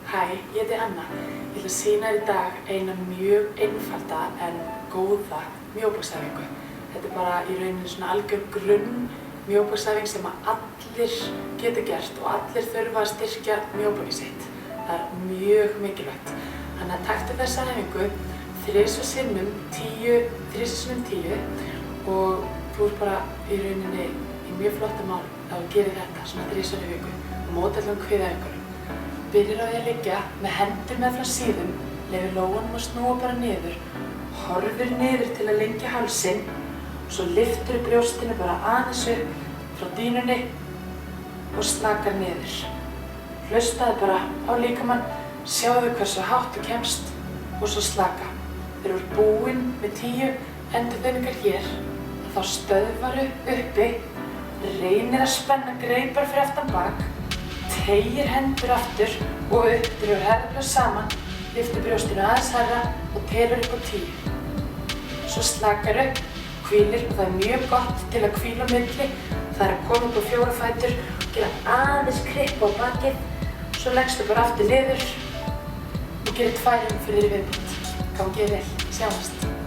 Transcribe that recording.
Hæ, ég heiti Anna. Ég ætla að sýna þér í dag eina mjög einfalda en góða mjóbaksæfingu. Þetta bara í rauninni svona algjör grunn mjóbaksæfing sem allir geta gert og allir þurfa að styrkja mjóbakið sitt. Það er mjög mikilvægt. Þannig að taktu þessa æfingu 3 sinnum 10 og þú ert bara í rauninni í mjög flottum málum að þú gerir þetta svona 3 í viku og móti allan kviðæfingunum. Byrjar á því að liggja með hendur meðfram síðum, leyfir lófanum að snúa bara niður, horfir niður til að lengja hálsinn og svo lyftur brjóstinu bara aðeins upp frá dýnunni og slakar niður. Hlustaðu bara á líkamann, sjáðu hversu hátt þú kemst og svo slaka. Þegar þú ert búinn með 10 endurhreyfingar hér, þá stöðvaru uppi, reynir að spenna greipar fyrir aftan bak, teygir hendur aftur og upp, drifur herðarnar saman, lyftir brjóstinu aðeins hærra og telur upp á 10. Svo slakar upp, hvílir og það er mjög gott til að hvíla á milli. Það er að koma upp á 4 fætur og gera aðeins krippu á bakið. Svo leggstu bara aftur niður og gerir 2 umferðir í viðbót. Gangið vel, sjáumst!